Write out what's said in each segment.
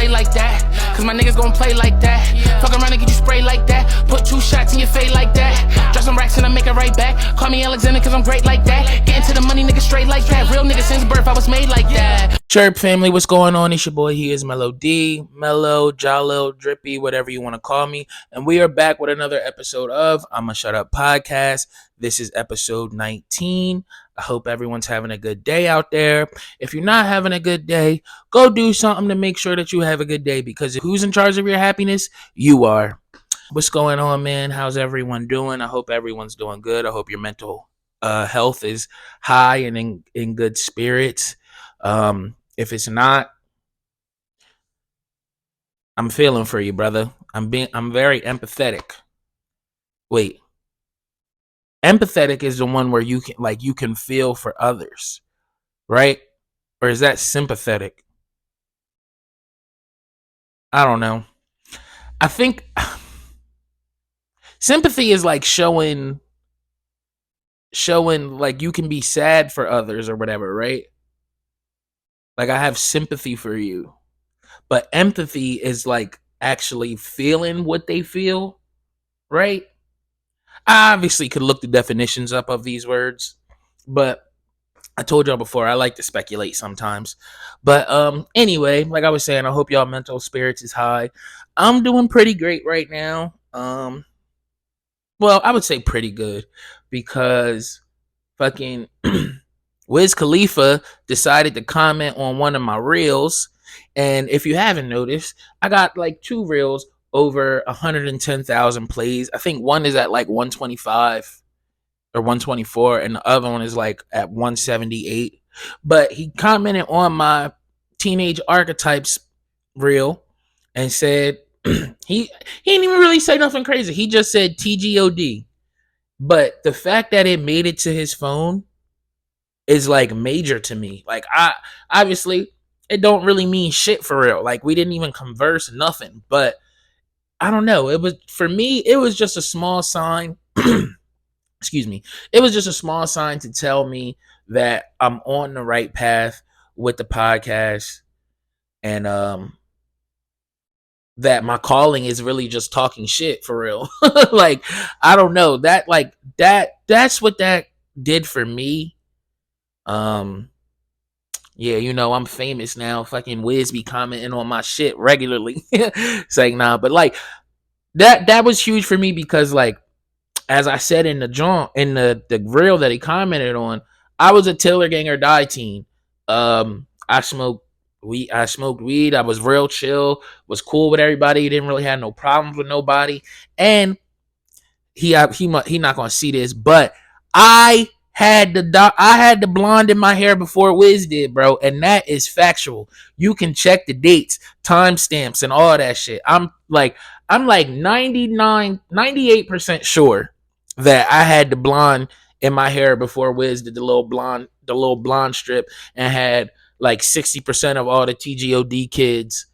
play like that. Cause my niggas gon' play like that. Fuck around and get you sprayed like that. Put 2 shots in your face like that. Drop some racks and I make it right back. Call me Alexander cause I'm great like that. Get into the money, nigga, straight like that. Real nigga since birth, I was made like that. Chirp family, what's going on? It's your boy, HeIsMellowD. Mellow, Jalil, Drippy, whatever you want to call me. And we are back with another episode of Ima Shut Up podcast. This is episode 19. I hope everyone's having a good day out there. If you're not having a good day, go do something to make sure that you have a good day, because who's in charge of your happiness? You are. What's going on, man? How's everyone doing? I hope everyone's doing good. I hope your mental health is high and in good spirits. If it's not, I'm feeling for you, brother. I'm very empathetic. Wait. Empathetic is the one where you can feel for others, right? Or is that sympathetic? I don't know. I think sympathy is like showing like you can be sad for others or whatever, right? Like, I have sympathy for you. But empathy is like actually feeling what they feel, right? I obviously could look the definitions up of these words, but I told y'all before, I like to speculate sometimes. But anyway, like I was saying, I hope y'all mental spirits is high. I'm doing pretty great right now. Well, I would say pretty good, because fucking Wiz Khalifa decided to comment on one of my reels. And if you haven't noticed, I got like 2 reels over 110,000 plays. I think one is at like 125 or 124, and the other one is like at 178. But he commented on my teenage archetypes reel and said he didn't even really say nothing crazy. He just said TGOD. But the fact that it made it to his phone is like major to me. Like, I obviously, it don't really mean shit for real. Like, we didn't even converse, nothing. But I don't know. It was, for me, it was just a small sign. Excuse me. It was just a small sign to tell me that I'm on the right path with the podcast, and that my calling is really just talking shit for real. Like, I don't know. That's what that did for me. Yeah, you know, I'm famous now. Fucking Wiz be commenting on my shit regularly. It's like, nah, but like that was huge for me, because like, as I said in the reel that he commented on, I was a Taylor Gang or Die teen. I smoked weed. I was real chill, was cool with everybody, didn't really have no problems with nobody. And he not gonna see this, but I had the blonde in my hair before Wiz did, bro, and that is factual. You can check the dates, timestamps, and all that shit. I'm like 98% sure that I had the blonde in my hair before Wiz did the little blonde strip, and had like 60% of all the TGOD kids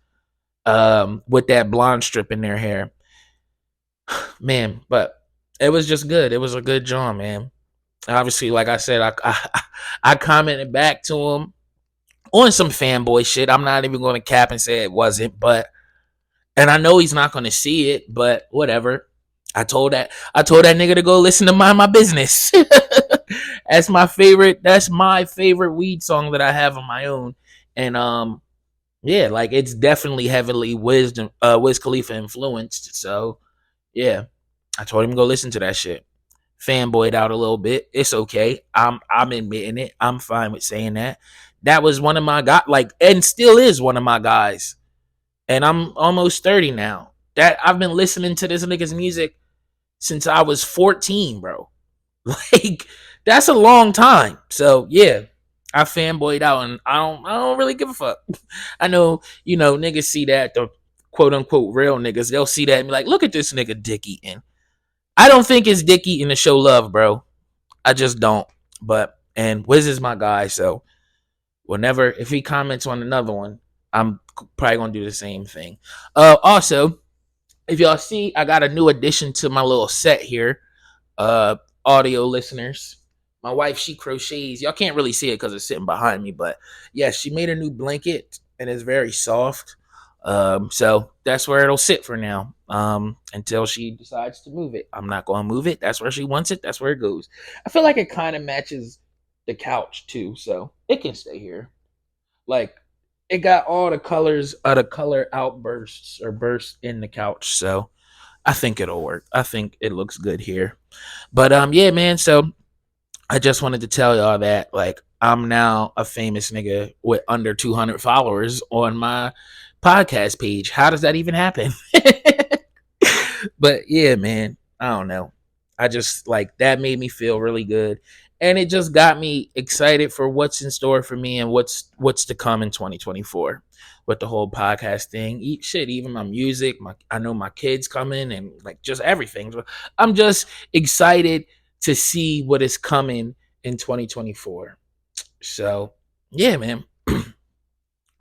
with that blonde strip in their hair. Man, but it was just good. It was a good job, man. Obviously, like I said, I commented back to him on some fanboy shit. I'm not even going to cap and say it wasn't, but, and I know he's not going to see it, but whatever. I told that nigga to go listen to Mind My Business. That's my favorite weed song that I have on my own. And yeah, like, it's definitely heavily Wiz Khalifa influenced. So yeah, I told him to go listen to that shit. Fanboyed out a little bit. It's okay. I'm admitting it. I'm fine with saying that. That was one of my guys, like, and still is one of my guys. And I'm almost 30 now. That I've been listening to this nigga's music since I was 14, bro. Like, that's a long time. So yeah, I fanboyed out, and I don't really give a fuck. I know, you know, niggas see that, the quote unquote real niggas, they'll see that and be like, look at this nigga dick eating. I don't think it's dick eating to show love, bro. I just don't. But, and Wiz is my guy, so whenever, if he comments on another one, I'm probably gonna do the same thing. Also, if y'all see, I got a new addition to my little set here. Audio listeners, my wife, she crochets. Y'all can't really see it because it's sitting behind me, but yeah, she made a new blanket, and it's very soft. So that's where it'll sit for now. Until she decides to move it. I'm not gonna move it. That's where she wants it. That's where it goes. I feel like it kind of matches the couch too, so it can stay here. Like it got all the colors of the color outbursts or bursts in the couch, so I think it'll work. I think it looks good here. But yeah, man. So I just wanted to tell y'all that like I'm now a famous nigga with under 200 followers on my podcast page. How does that even happen? But yeah, man, I don't know. I just like that made me feel really good. And it just got me excited for what's in store for me and what's to come in 2024 with the whole podcast thing. Eat shit, even my music, I know my kids coming and like just everything. I'm just excited to see what is coming in 2024. So yeah, man.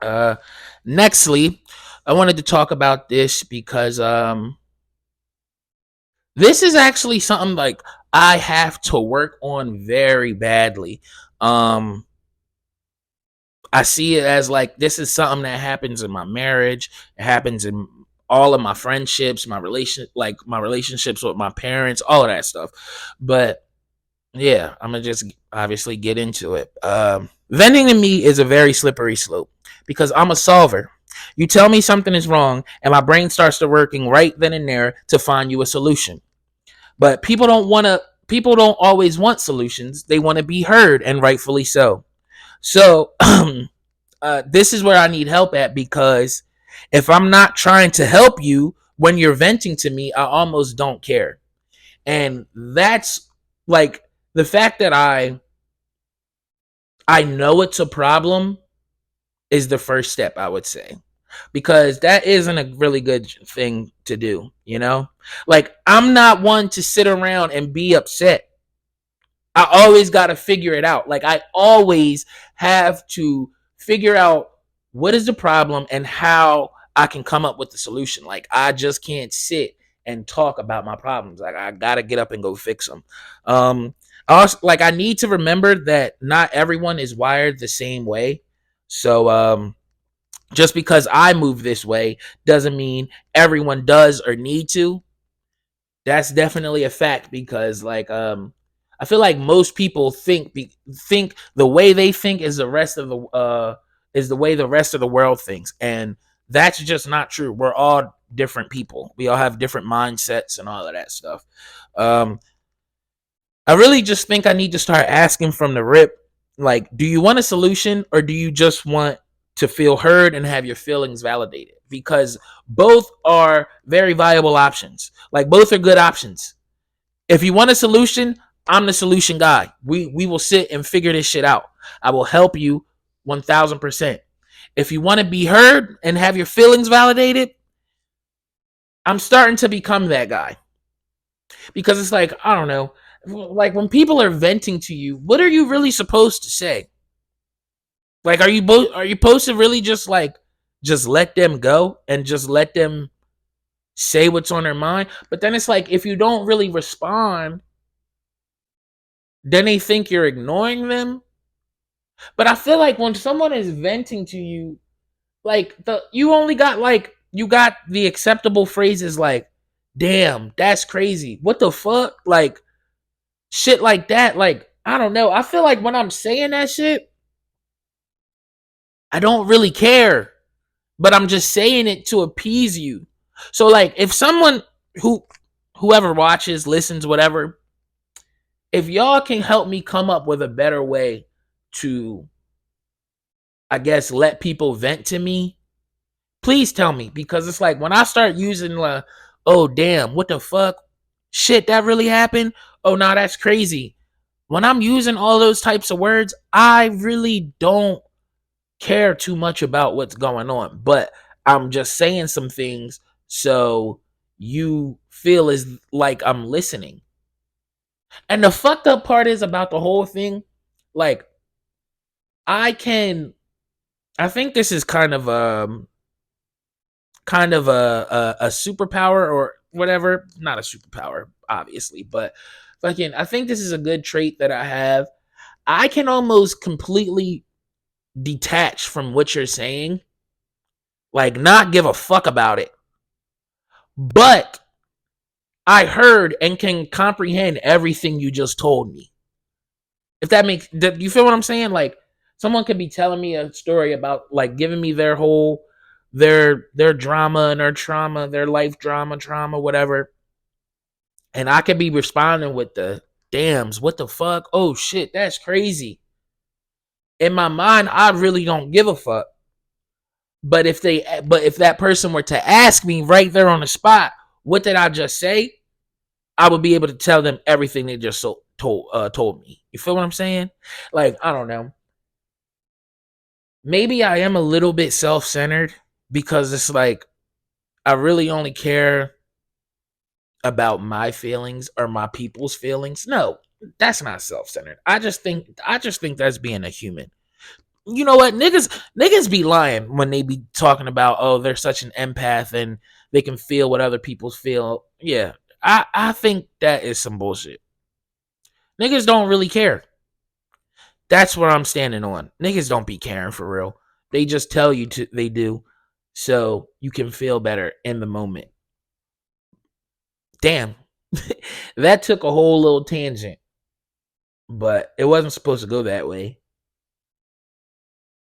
uh Nextly, I wanted to talk about this because this is actually something like I have to work on very badly. Um I see it as like this is something that happens in my marriage, it happens in all of my friendships, my relationships with my parents, all of that stuff. But yeah, I'm gonna just obviously get into it. Venting to me is a very slippery slope because I'm a solver. You tell me something is wrong, and my brain starts to working right then and there to find you a solution. But people don't always want solutions. They want to be heard, and rightfully so. So this is where I need help at because if I'm not trying to help you when you're venting to me, I almost don't care. And that's like the fact that I know it's a problem is the first step, I would say. Because that isn't a really good thing to do, you know? Like I'm not one to sit around and be upset. I always got to figure it out. Like I always have to figure out what is the problem and how I can come up with the solution. Like I just can't sit and talk about my problems. Like I got to get up and go fix them. I also like I need to remember that not everyone is wired the same way. So just because I move this way doesn't mean everyone does or need to. That's definitely a fact because I feel like most people think the way they think is the way the rest of the world thinks, and that's just not true. We're all different people. We all have different mindsets and all of that stuff. um I really just think I need to start asking from the rip, like, do you want a solution or do you just want to feel heard and have your feelings validated? Because both are very viable options. Like both are good options. If you want a solution, I'm the solution guy. We will sit and figure this shit out. I will help you 1000%. If you want to be heard and have your feelings validated, I'm starting to become that guy. Because it's like, I don't know, like when people are venting to you, what are you really supposed to say? Like are you supposed to really just let them go and just let them say what's on their mind? But then it's like if you don't really respond, then they think you're ignoring them. But I feel like when someone is venting to you, like you only got you got the acceptable phrases like, damn, that's crazy. What the fuck? Like shit like that. Like, I don't know. I feel like when I'm saying that shit, I don't really care. But I'm just saying it to appease you. So like if someone whoever watches, listens, whatever, if y'all can help me come up with a better way to I guess let people vent to me, please tell me because it's like when I start using oh damn, what the fuck? Shit, that really happened? Oh no, that's crazy. When I'm using all those types of words, I really don't care too much about what's going on, but I'm just saying some things so you feel as like I'm listening. And the fucked up part is about the whole thing, like I can I think this is kind of a superpower or whatever. Not a superpower, obviously, but fucking, I think this is a good trait that I have. I can almost completely detach from what you're saying. like not give a fuck about it. But I heard and can comprehend everything you just told me. If that makes, you feel what I'm saying? Like someone could be telling me a story about like giving me their whole their drama and their trauma, their life trauma, whatever. And I could be responding with the dams, what the fuck? Oh shit, that's crazy. In my mind, I really don't give a fuck. But if that person were to ask me right there on the spot, what did I just say? I would be able to tell them everything they just told me. You feel what I'm saying? Like, I don't know. Maybe I am a little bit self-centered because it's like I really only care about my feelings or my people's feelings. No, that's not self-centered. I just think that's being a human. You know what? Niggas be lying when they be talking about, oh, they're such an empath and they can feel what other people feel. Yeah. I think that is some bullshit. Niggas don't really care. That's where I'm standing on. Niggas don't be caring for real. They just tell you to they do so you can feel better in the moment. Damn. That took a whole little tangent, but it wasn't supposed to go that way.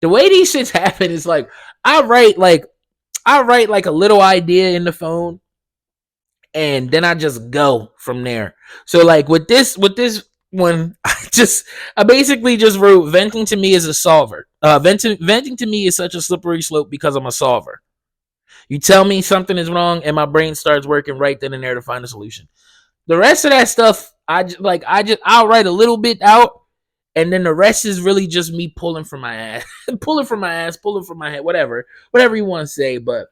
The way these shits happen is like I write like I write like a little idea in the phone and then I just go from there. So like with this one, I basically just wrote venting to me is a solver. Venting to me is such a slippery slope because I'm a solver. You tell me something is wrong and my brain starts working right then and there to find a solution. The rest of that stuff, I'll write a little bit out, and then the rest is really just me pulling from my ass, pulling from my ass, pulling from my head, whatever you want to say. But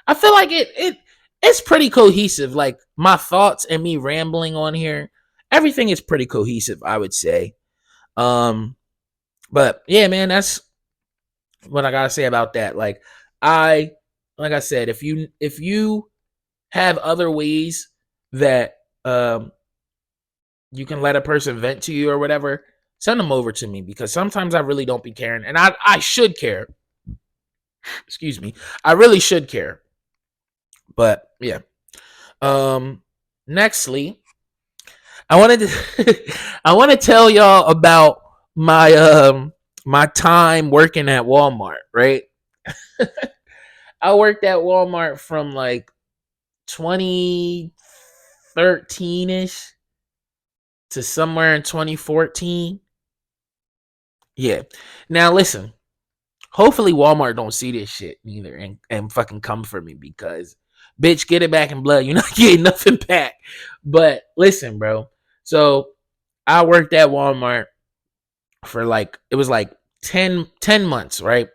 I feel like it's pretty cohesive. Like my thoughts and me rambling on here, everything is pretty cohesive, I would say. Um, but yeah, man, that's what I gotta say about that. I, like I said, if you have other ways that you can let a person vent to you or whatever, send them over to me because sometimes I really don't be caring, and I should care. Excuse me, I really should care. But yeah. Nextly, I wanted to I want to tell y'all about my time working at Walmart, right? I worked at Walmart from like 2013ish to somewhere in 2014. Yeah. Now listen, hopefully Walmart don't see this shit neither and fucking come for me because bitch, get it back in blood. You're not getting nothing back. But listen, bro. So I worked at Walmart for like it was like 10 months, right?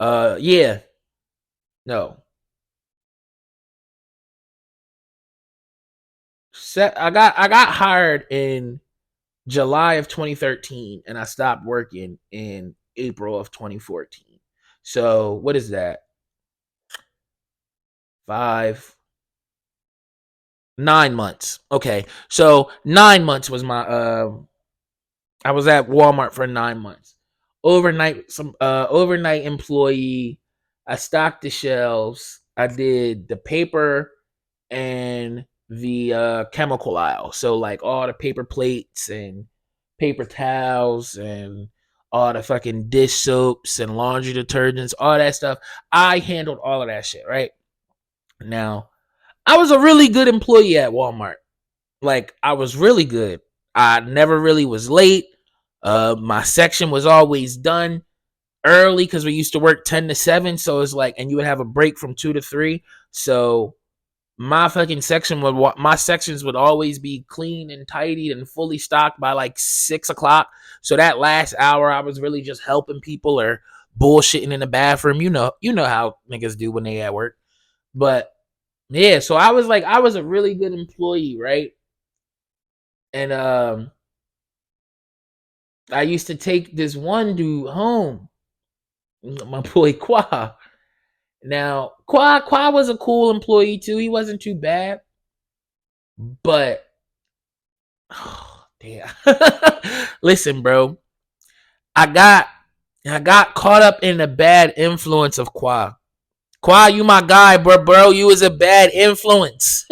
Yeah. No. I got hired in July of 2013 and I stopped working in April of 2014. So, what is that? 5 9 months. Okay. So, 9 months was my I was at Walmart for 9 months. Overnight employee. I stocked the shelves. I did the paper and the chemical aisle. So like all the paper plates and paper towels and all the fucking dish soaps and laundry detergents, all that stuff. I handled all of that shit, right? Now, I was a really good employee at Walmart. Like I was really good. I never really was late. My section was always done early because we used to work 10 to 7. So it's like, and you would have a break from 2 to 3. So my sections would always be clean and tidied and fully stocked by like 6 o'clock. So that last hour, I was really just helping people or bullshitting in the bathroom. You know how niggas do when they at work. But yeah, so I was a really good employee, right? And I used to take this one dude home, my boy Qua. Now, Qua was a cool employee too. He wasn't too bad, but oh, damn. Listen, bro. I got And I got caught up in the bad influence of Qua. Qua, you my guy, bro. You was a bad influence.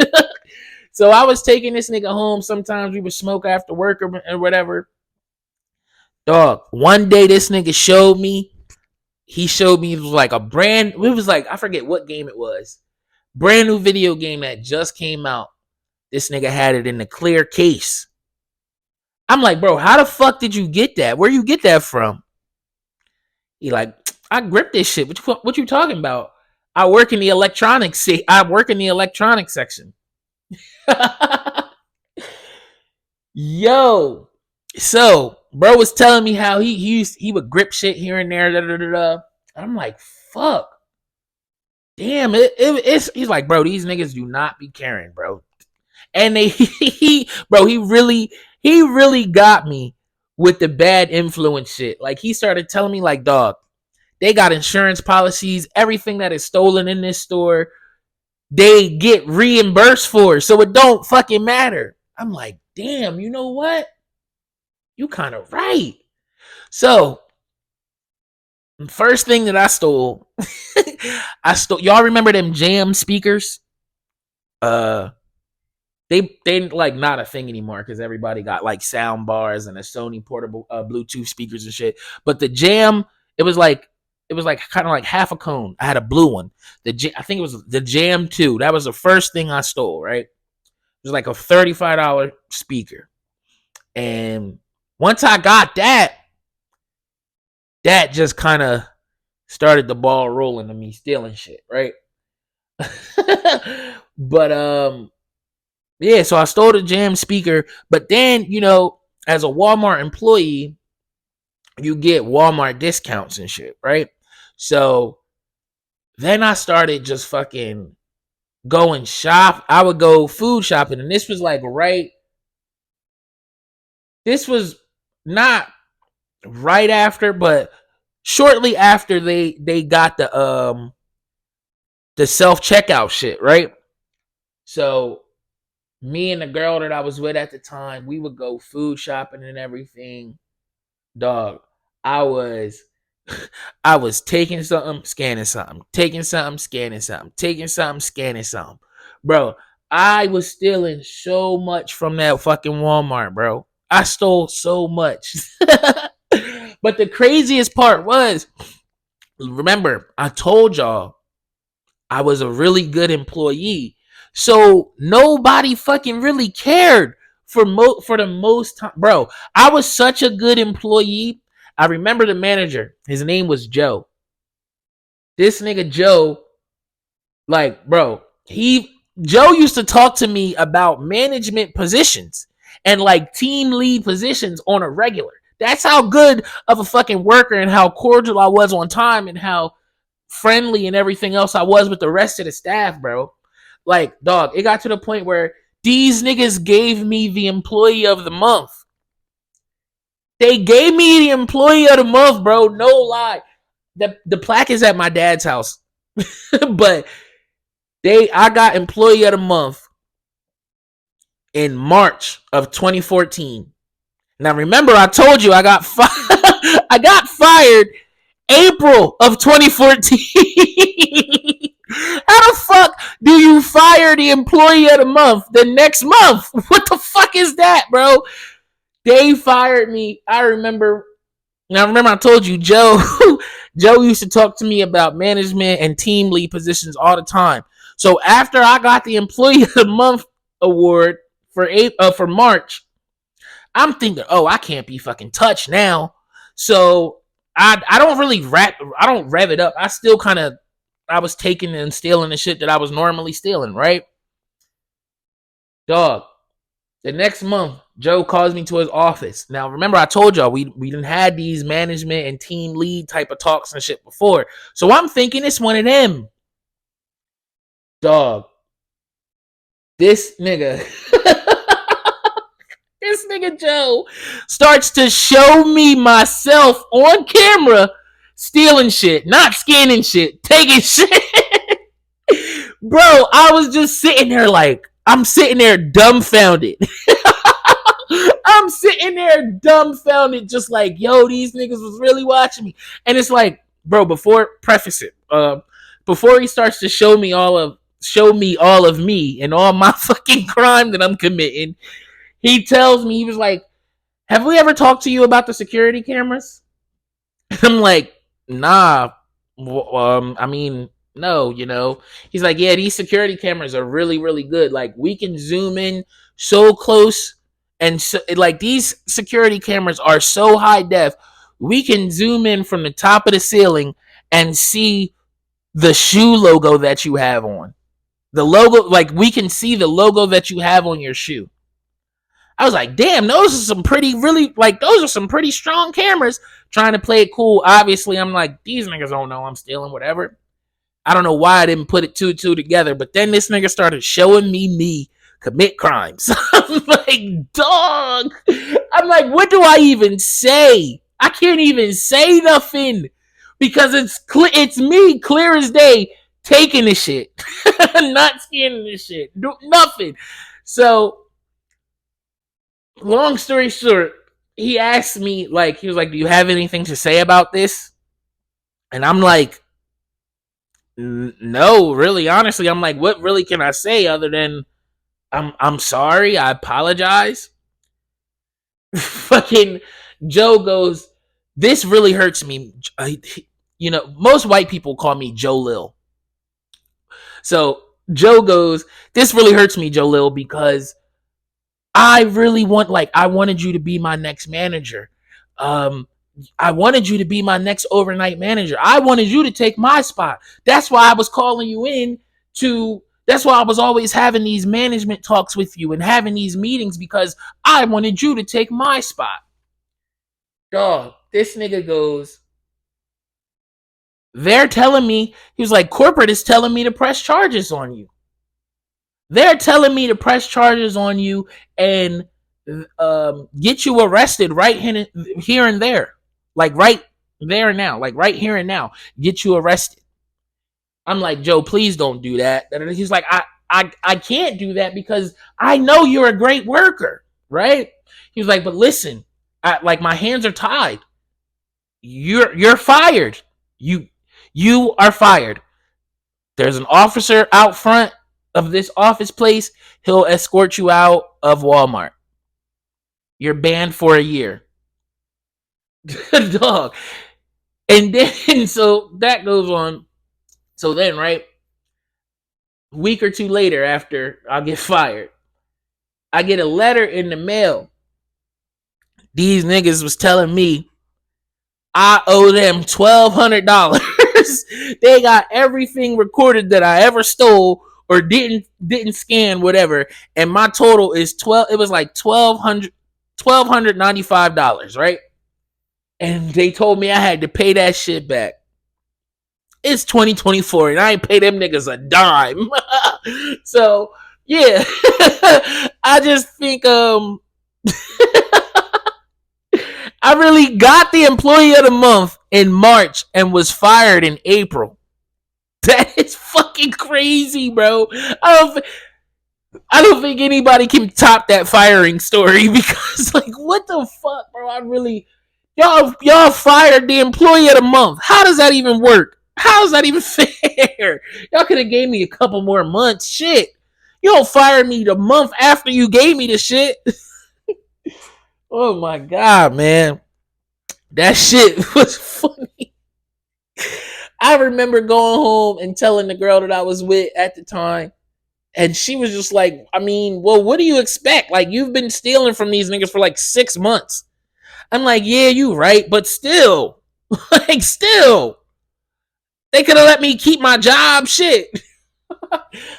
So I was taking this nigga home. Sometimes we would smoke after work or whatever. Dog, one day this nigga showed me. He showed me, it was like I forget what game it was. Brand new video game that just came out. This nigga had it in the clear case. I'm like, bro, how the fuck did you get that? Where you get that from? He like, I gripped this shit. What you talking about? I work in the electronics section. Yo. So, bro was telling me how he would grip shit here and there. Da, da, da, da. I'm like, fuck. Damn, he's like, bro, these niggas do not be caring, bro. And he really got me with the bad influence shit. Like, he started telling me, like, dog, they got insurance policies, everything that is stolen in this store, they get reimbursed for, so it don't fucking matter. I'm like, damn, you know what? You kind of right. So, first thing that I stole, y'all remember them jam speakers? They like not a thing anymore because everybody got like sound bars and a Sony portable Bluetooth speakers and shit. But the jam, it was like kind of like half a cone. I had a blue one. I think it was the Jam 2. That was the first thing I stole, right? It was like a $35 speaker. And once I got that just kind of started the ball rolling to me stealing shit, right? But yeah, so I stole the Jam speaker, but then, you know, as a Walmart employee, you get Walmart discounts and shit, right? So then I started just fucking going shop. I would go food shopping, and this was like this was not right after, but shortly after they got the self-checkout shit, right? So me and the girl that I was with at the time, we would go food shopping and everything. Dog, I was taking something, scanning something, taking something, scanning something, taking something, scanning something. Bro, I was stealing so much from that fucking Walmart, bro. I stole so much. But the craziest part was, remember, I told y'all I was a really good employee. So nobody fucking really cared for the most time. Bro, I was such a good employee. I remember the manager. His name was Joe. This nigga Joe, like, bro, Joe used to talk to me about management positions and like team lead positions on a regular. That's how good of a fucking worker and how cordial I was on time and how friendly and everything else I was with the rest of the staff, bro. Like, dog, it got to the point where these niggas gave me the employee of the month. They gave me the employee of the month, bro. No lie. The plaque is at my dad's house. But I got employee of the month in March of 2014. Now remember, I told you I got I got fired April of 2014. How the fuck do you fire the employee of the month the next month? What the fuck is that, bro? They fired me. I remember I told you Joe used to talk to me about management and team lead positions all the time. So after I got the employee of the month award for March, I'm thinking, oh, I can't be fucking touched now. So I don't really rev it up. I still kind of, I was taking and stealing the shit that I was normally stealing, right? Dog, the next month, Joe calls me to his office. Now, remember, I told y'all we didn't had these management and team lead type of talks and shit before. So I'm thinking it's one of them. Dog, this nigga Joe starts to show me myself on camera stealing shit, not scanning shit, taking shit. Bro, I was just sitting there like, I'm sitting there dumbfounded. I'm sitting there dumbfounded, just like, yo, these niggas was really watching me. And it's like, bro, before he starts to show me all of me and all my fucking crime that I'm committing, he tells me, he was like, have we ever talked to you about the security cameras? And I'm like, nah. I mean, no, He's like, yeah, these security cameras are really, really good. Like, we can zoom in so close, and so, like, these security cameras are so high def, we can zoom in from the top of the ceiling and see the shoe logo that you have on. The logo, like, we can see the logo that you have on your shoe. I was like, damn, those are some pretty strong cameras. Trying to play it cool. Obviously, I'm like, these niggas don't know I'm stealing, whatever. I don't know why I didn't put it two together, but then this nigga started showing me commit crimes. I'm like, dog. I'm like, what do I even say? I can't even say nothing because it's me, clear as day, taking this shit, not scanning this shit, do nothing. So, long story short, he asked me, like, he was like, do you have anything to say about this? And I'm like, no, really, honestly, I'm like, what really can I say other than I'm sorry, I apologize. Fucking Joe goes, this really hurts me. Most white people call me Joe Lil. So Joe goes, this really hurts me, Joe Lil, because I wanted you to be my next manager. I wanted you to be my next overnight manager. I wanted you to take my spot. That's why I was calling you in that's why I was always having these management talks with you and having these meetings, because I wanted you to take my spot. Dog, this nigga goes, they're telling me, he was like, corporate is telling me to press charges on you. They're telling me to press charges on you and get you arrested right here and there. Like right there and now. Like right here and now. Get you arrested. I'm like, Joe, please don't do that. And he's like, I can't do that because I know you're a great worker, right? He was like, but listen, my hands are tied. You're fired. You are fired. There's an officer out front of this office place. He'll escort you out of Walmart. You're banned for a year. Dog. And then, so that goes on. So then, right, a week or two later after I get fired, I get a letter in the mail. These niggas was telling me I owe them $1,200. They got everything recorded that I ever stole or didn't scan, whatever, and my total is it was like $1,295, right? And they told me I had to pay that shit back. It's 2024 and I ain't pay them niggas a dime. So yeah. I just think I really got the employee of the month in March and was fired in April. That is fucking crazy, bro. I don't think anybody can top that firing story, because like, what the fuck, bro? Y'all fired the employee of the month. How does that even work? How is that even fair? Y'all could have gave me a couple more months. Shit. You don't fire me the month after you gave me the shit. Oh my god, man. That shit was funny. I remember going home and telling the girl that I was with at the time, and she was just like, I mean, well, what do you expect? Like, you've been stealing from these niggas for like 6 months. I'm like, yeah, you right, but still. Like, still. They could have let me keep my job, shit.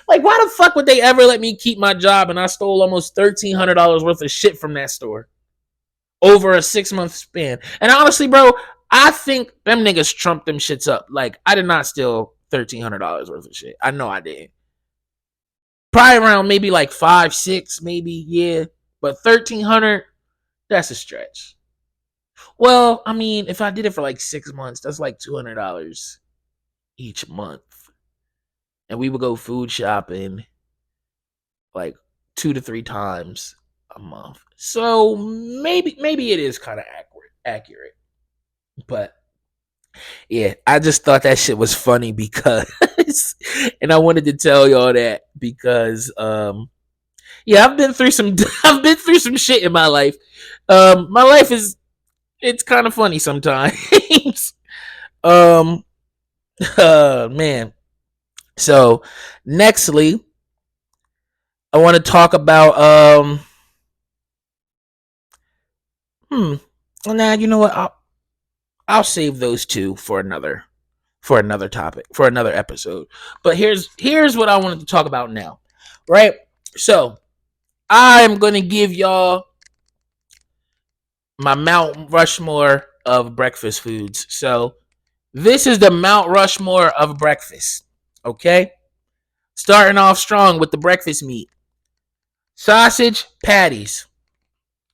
Like, why the fuck would they ever let me keep my job and I stole almost $1,300 worth of shit from that store over a 6-month span? And honestly, bro, I think them niggas trumped them shits up. Like, I did not steal $1,300 worth of shit. I know I did. Probably around maybe like 5, 6, maybe, yeah. But 1,300, that's a stretch. Well, I mean, if I did it for like 6 months, that's like $200 each month. And we would go food shopping like 2 to 3 times a month. So maybe it is kind of accurate. But yeah, I just thought that shit was funny because and I wanted to tell y'all that because yeah, I've been through some I've been through some shit in my life. My life is it's kind of funny sometimes. um man. So, nextly, I want to talk about nah, you know what? I'll save those two for another topic, for another episode. But here's what I wanted to talk about now. Right? So, I'm going to give y'all my Mount Rushmore of breakfast foods. So, this is the Mount Rushmore of breakfast. Okay? Starting off strong with the breakfast meat. Sausage patties.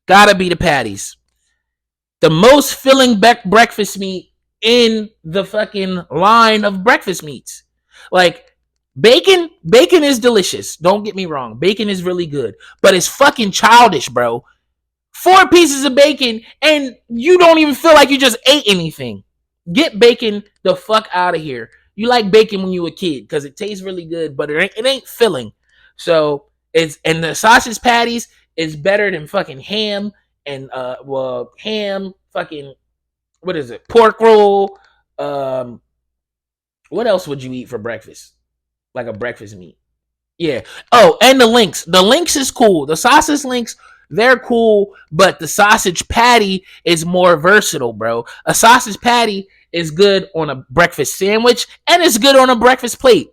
Gotta be the patties. The most filling breakfast meat in the fucking line of breakfast meats. Like bacon is delicious. Don't get me wrong. Bacon is really good, but it's fucking childish, bro. 4 pieces of bacon and you don't even feel like you just ate anything. Get bacon the fuck out of here. You like bacon when you were a kid because it tastes really good, but it ain't filling. So it's and the sausage patties is better than fucking ham and ham fucking what is it, pork roll. Um, what else would you eat for breakfast? Like a breakfast meat. Yeah. Oh, and the links. The links is cool. The sausage links, they're cool, but the sausage patty is more versatile, bro. A sausage patty is good on a breakfast sandwich and it's good on a breakfast plate.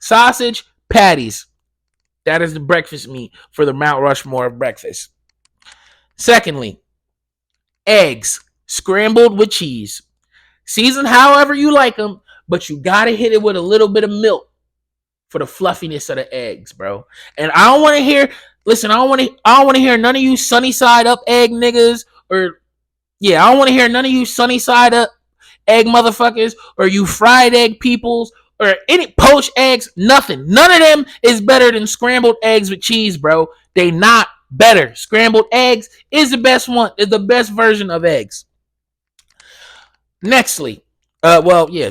Sausage patties. That is the breakfast meat for the Mount Rushmore of breakfast. Secondly, eggs scrambled with cheese. Season however you like them, but you gotta hit it with a little bit of milk for the fluffiness of the eggs, bro. And I don't want to hear. Listen, I don't want to hear none of you sunny side up egg niggas, or yeah, I don't want to hear none of you sunny side up egg motherfuckers, or you fried egg peoples, or any poached eggs. Nothing. None of them is better than scrambled eggs with cheese, bro. They not better. Scrambled eggs is the best one. Is the best version of eggs. Nextly, well, yeah,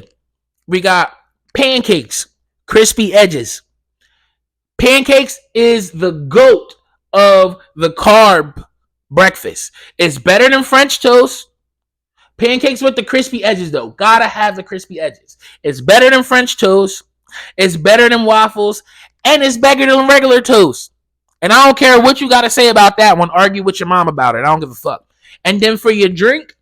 we got pancakes, crispy edges. Pancakes is the goat of the carb breakfast. It's better than French toast. Pancakes with the crispy edges, though. Gotta have the crispy edges. It's better than French toast. It's better than waffles. And it's better than regular toast. And I don't care what you gotta say about that one. Argue with your mom about it. I don't give a fuck. And then for your drink,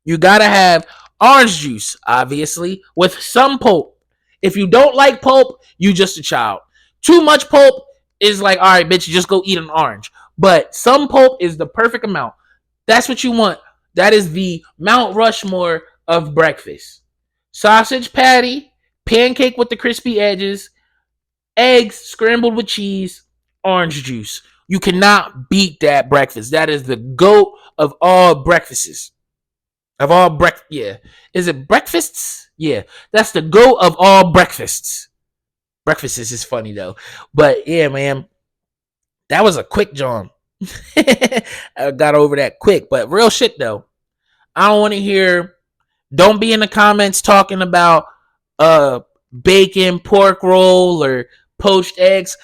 you gotta have orange juice, obviously, with some pulp. If you don't like pulp, you just a child. Too much pulp is like, all right, bitch, you just go eat an orange. But some pulp is the perfect amount. That's what you want. That is the Mount Rushmore of breakfast. Sausage patty, pancake with the crispy edges, eggs scrambled with cheese, orange juice. You cannot beat that breakfast. That is the goat of all breakfasts. Of all yeah. Is it breakfasts? Yeah. That's the goat of all breakfasts. Breakfast is funny though. But yeah, man. That was a quick John. I got over that quick. But real shit though. I don't want to hear. Don't be in the comments talking about bacon, pork roll, or poached eggs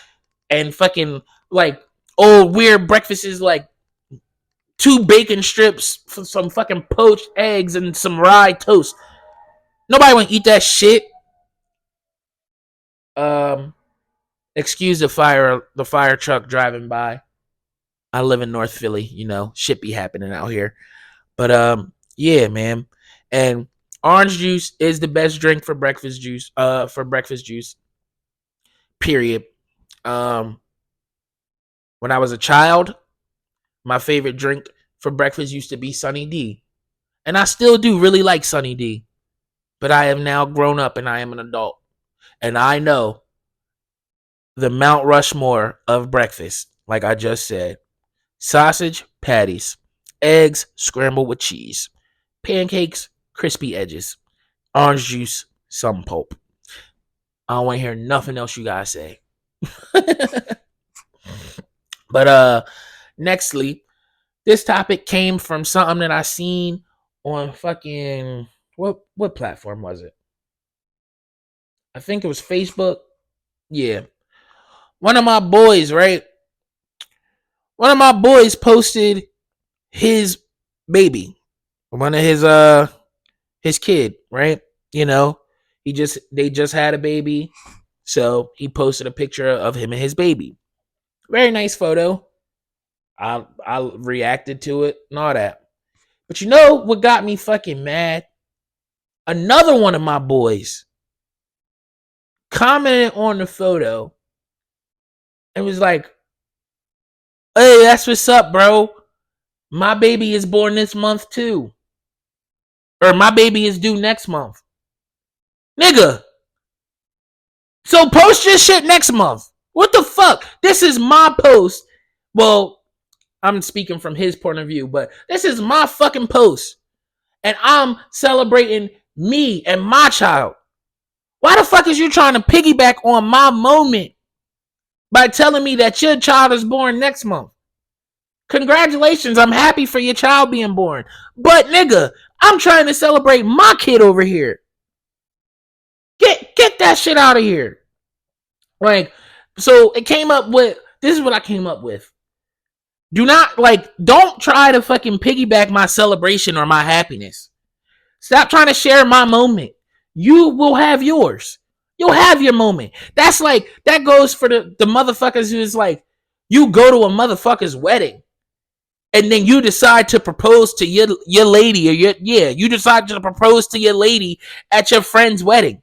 and fucking like old weird breakfasts like 2 bacon strips, some fucking poached eggs, and some rye toast. Nobody want to eat that shit. Um, excuse the fire truck driving by. I live in North Philly, shit be happening out here. But yeah, man. And orange juice is the best drink for breakfast juice. For breakfast juice. Period. Um, when I was a child, my favorite drink for breakfast used to be Sunny D. And I still do really like Sunny D. But I have now grown up and I am an adult. And I know the Mount Rushmore of breakfast, like I just said. Sausage patties, eggs scrambled with cheese, pancakes, crispy edges, orange juice, some pulp. I don't want to hear nothing else you guys say. But Nextly, this topic came from something that I seen on fucking what platform was it? I think it was Facebook. Yeah. One of my boys, right? One of my boys posted his baby. One of his kid, right? You know, they just had a baby. So he posted a picture of him and his baby. Very nice photo. I reacted to it and all that. But you know what got me fucking mad? Another one of my boys commented on the photo and was like, "Hey, that's what's up, bro. My baby is born this month too. Or my baby is due next month." Nigga, so post your shit next month. What the fuck? This is my post. Well, I'm speaking from his point of view, but this is my fucking post. And I'm celebrating me and my child. Why the fuck is you trying to piggyback on my moment by telling me that your child is born next month? Congratulations, I'm happy for your child being born. But nigga, I'm trying to celebrate my kid over here. Get that shit out of here. Like, so it came up with, this is what I came up with. Don't try to fucking piggyback my celebration or my happiness. Stop trying to share my moment. You will have yours. You'll have your moment. That goes for the motherfuckers who's like, you go to a motherfucker's wedding and then you decide to propose to your lady, or you decide to propose to your lady at your friend's wedding.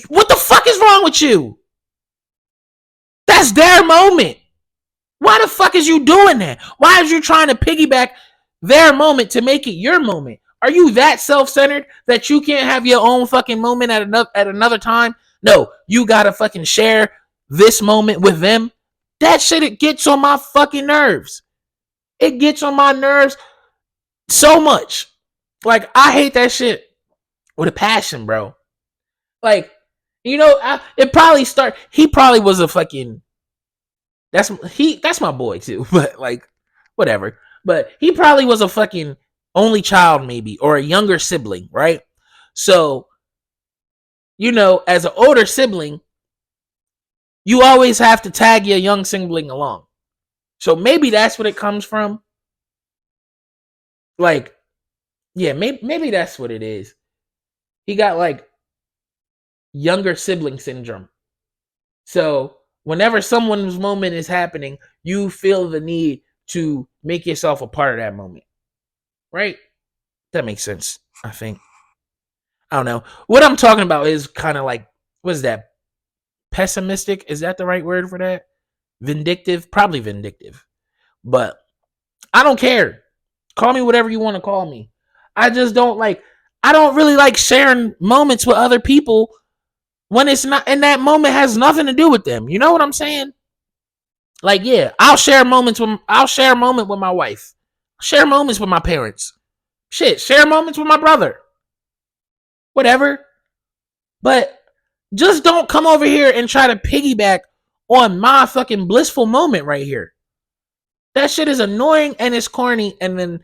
What the fuck is wrong with you? That's their moment. Why the fuck is you doing that? Why is you trying to piggyback their moment to make it your moment? Are you that self-centered that you can't have your own fucking moment at another time? No, you gotta fucking share this moment with them. That shit, it gets on my fucking nerves. It gets on my nerves so much. Like, I hate that shit with a passion, bro. Like, it probably start. He probably was a fucking. That's my boy too. But like, whatever. But he probably was a fucking only child, maybe, or a younger sibling, right? So, as an older sibling, you always have to tag your young sibling along. So maybe that's what it comes from. Like, yeah, maybe that's what it is. He got like younger sibling syndrome. So whenever someone's moment is happening, you feel the need to make yourself a part of that moment. Right? That makes sense, I think. I don't know. What I'm talking about is kind of like, what is that? Pessimistic? Is that the right word for that? Vindictive? Probably vindictive. But I don't care. Call me whatever you want to call me. I just don't like, I don't really like sharing moments with other people when it's not, and that moment has nothing to do with them. You know what I'm saying? Like, yeah, I'll share a moment with my wife. Share moments with my parents. Shit, share moments with my brother. Whatever. But just don't come over here and try to piggyback on my fucking blissful moment right here. That shit is annoying and it's corny and then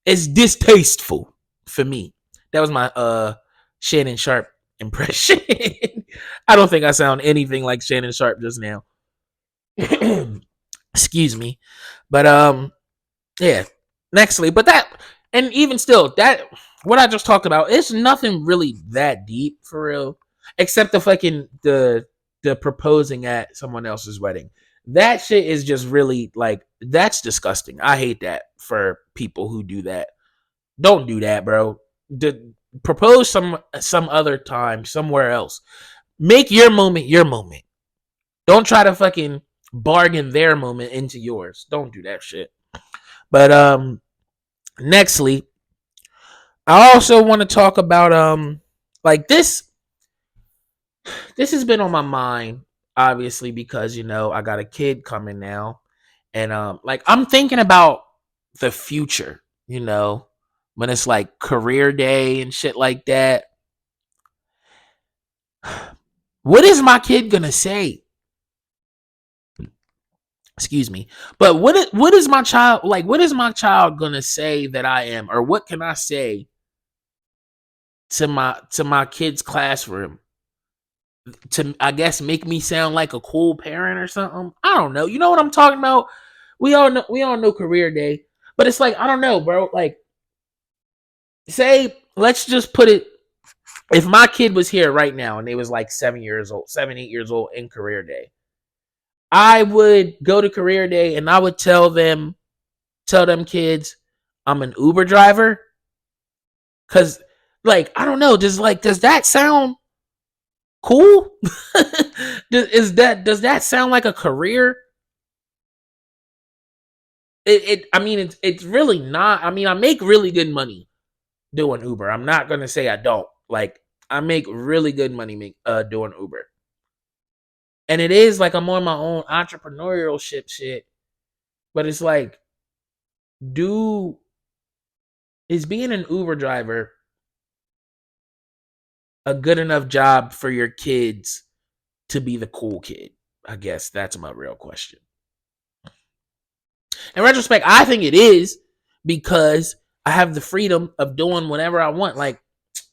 it's distasteful for me. That was my Shannon Sharp impression. I don't think I sound anything like Shannon Sharp just now. Excuse me. But yeah. Nextly, but that, and even still, that what I just talked about, it's nothing really that deep for real. Except the proposing at someone else's wedding. That shit is just really like, that's disgusting. I hate that for people who do that. Don't do that, bro. Propose some other time somewhere else. Make your moment your moment. Don't try to fucking bargain their moment into yours. Don't do that shit. But nextly, I also want to talk about like this has been on my mind, obviously, because I got a kid coming now. And like, I'm thinking about the future, when it's like career day and shit like that. What is my kid gonna say? Excuse me. But what is my child like? What is my child gonna say that I am, or what can I say to my kid's classroom to, I guess, make me sound like a cool parent or something? I don't know. You know what I'm talking about? We all know career day, but it's like, I don't know, bro. Like, say, let's just put it, if my kid was here right now and they was like 7 years old, 7, 8 years old in career day, I would go to career day and I would tell them kids I'm an Uber driver. Cause, like, I don't know, does that sound cool? Does that sound like a career? I mean, it's really not. I mean, I make really good money doing Uber. I'm not gonna say I don't. Like, I make really good money doing Uber. And it is like I'm on my own entrepreneurial shit. But it's like, do is being an Uber driver a good enough job for your kids to be the cool kid? I guess that's my real question. In retrospect, I think it is, because I have the freedom of doing whatever I want. Like,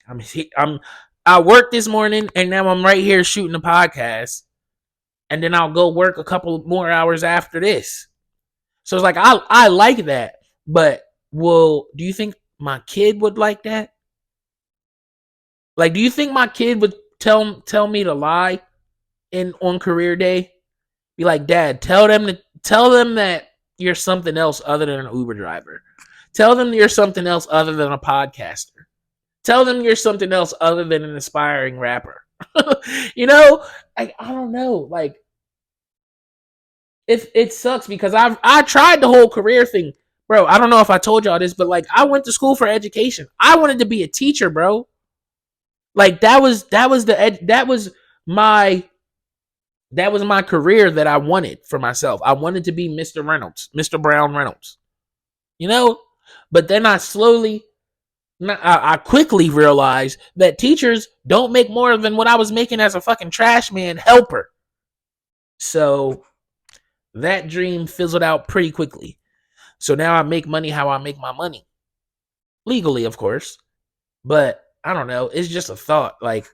I'm I worked this morning and now I'm right here shooting a podcast, and then I'll go work a couple more hours after this. So it's like, I like that, but do you think my kid would like that? Like, do you think my kid would tell me to lie in on career day? Be like, Dad, tell them that you're something else other than an Uber driver. Tell them you're something else other than a podcaster. Tell them you're something else other than an aspiring rapper. you know, I don't know. Like, it sucks because I tried the whole career thing, bro. I don't know if I told y'all this, but like, I went to school for education. I wanted to be a teacher, bro. Like, my that was my career that I wanted for myself. I wanted to be Mr. Reynolds, Mr. Brown Reynolds, you know? But then I quickly realized that teachers don't make more than what I was making as a fucking trash man helper. So that dream fizzled out pretty quickly. So now I make money how I make my money. Legally, of course. But I don't know. It's just a thought. Like,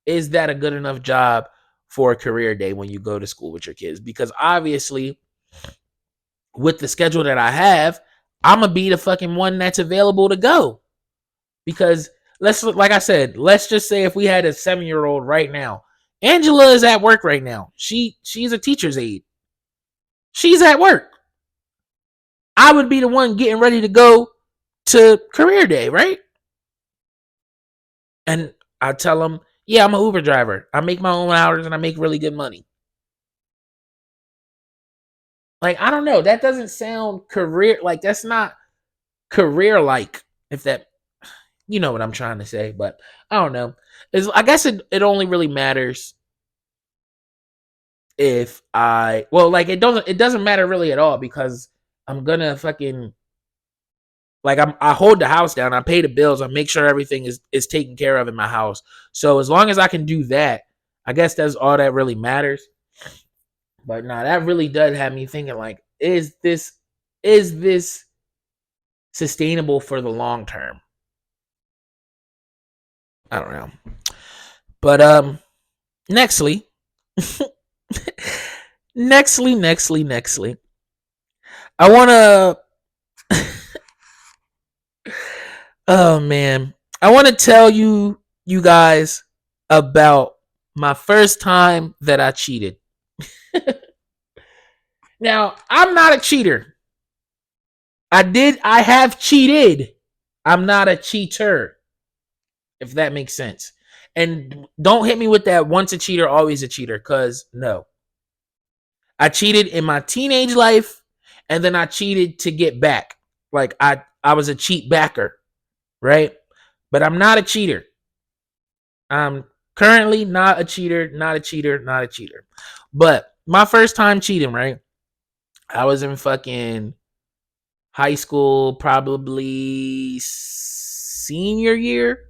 is that a good enough job for a career day when you go to school with your kids? Because obviously, with the schedule that I have, I'm gonna be the fucking one that's available to go. Because like I said, let's just say if we had a 7-year-old right now, Angela is at work right now. She's a teacher's aide. She's at work. I would be the one getting ready to go to career day, right? And I tell them, yeah, I'm an Uber driver. I make my own hours and I make really good money. Like, I don't know. That doesn't sound career, like, that's not career like, if that, you know what I'm trying to say. But I don't know. I guess it only really matters if like, it doesn't matter really at all, because I'm gonna fucking, like, I hold the house down, I pay the bills, I make sure everything is taken care of in my house. So as long as I can do that, I guess that's all that really matters. But nah, that really does have me thinking, like, is this sustainable for the long term? I don't know. But nextly, nextly, I wanna oh man. I wanna tell you guys about my first time that I cheated. Now, I'm not a cheater. I have cheated. I'm not a cheater, if that makes sense. And don't hit me with that once a cheater, always a cheater, because no. I cheated in my teenage life, and then I cheated to get back. Like, I was a cheat backer, right? But I'm not a cheater. I'm currently not a cheater, not a cheater, not a cheater. But my first time cheating, right? I was in fucking high school, probably senior year.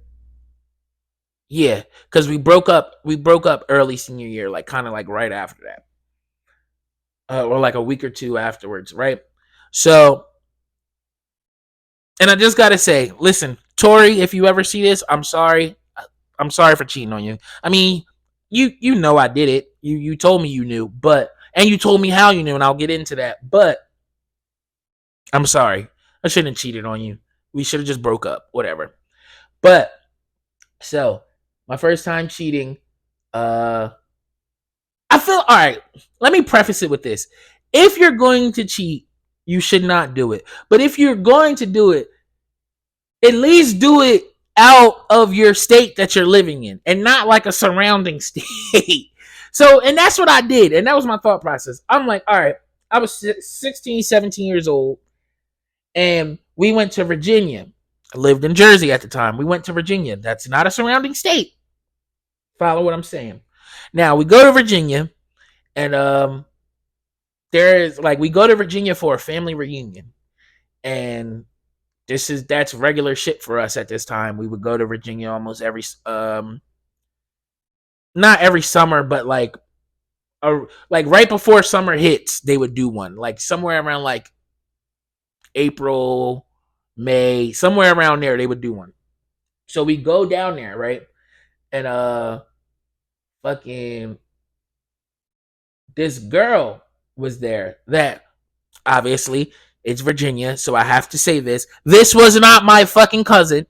Yeah, because we broke up early senior year, like, kind of like right after that. or like a week or two afterwards, right? So, and I just gotta say, listen, Torri, if you ever see this, I'm sorry. I'm sorry for cheating on you. I mean, you know I did it. You told me you knew, but and you told me how you knew, and I'll get into that. But I'm sorry. I shouldn't have cheated on you. We should have just broke up, whatever. But so my first time cheating, uh I feel all right. Let me preface it with this. If you're going to cheat, you should not do it. But if you're going to do it, at least do it out of your state that you're living in and not like a surrounding state. So, and that's what I did. And that was my thought process. I'm like, all right, I was 16, 17 years old and we went to Virginia. I lived in Jersey at the time. We went to Virginia. That's not a surrounding state. Follow what I'm saying. Now, we go to Virginia and there's like we go to Virginia for a family reunion. And that's regular shit for us at this time. We would go to Virginia almost every not every summer, but like right before summer hits, they would do one. Like somewhere around like April, May, somewhere around there, they would do one. So we go down there, right? And fucking this girl was there that obviously it's Virginia, so I have to say this. This was not my fucking cousin.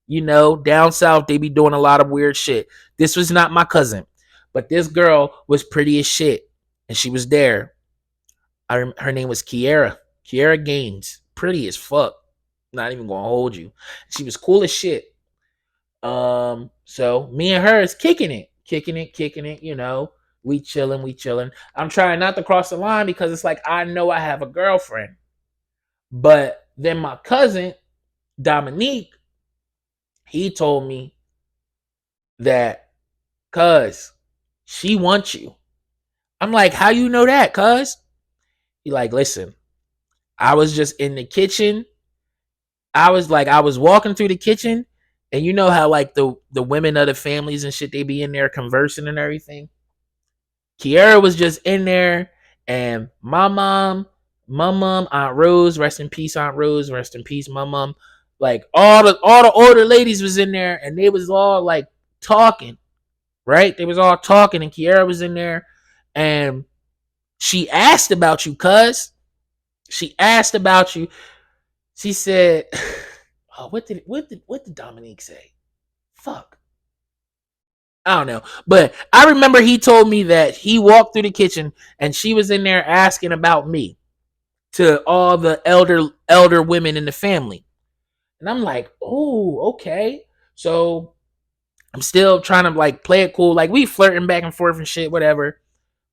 You know, down south, they be doing a lot of weird shit. This was not my cousin. But this girl was pretty as shit. And she was there. Her name was Kiera. Kiera Gaines. Pretty as fuck. Not even gonna hold you. She was cool as shit. So me and her is kicking it, you know. We chilling. I'm trying not to cross the line because it's like I know I have a girlfriend. But then my cousin, Dominique, he told me that, cuz, she wants you. I'm like, how you know that, cuz? He like, listen, I was just in the kitchen. I was walking through the kitchen, and you know how like the women of the families and shit, they be in there conversing and everything. Kiara was just in there, and my mom, Aunt Rose, rest in peace, Aunt Rose, rest in peace, my mom. Like all the older ladies was in there, and they was all like talking, right? They was all talking, and Kiara was in there, and she asked about you, cuz. She asked about you. She said, "Oh, what did Dominique say? Fuck, I don't know." But I remember he told me that he walked through the kitchen and she was in there asking about me to all the elder women in the family. And I'm like, "Oh, okay." So I'm still trying to like play it cool. Like we flirting back and forth and shit, whatever.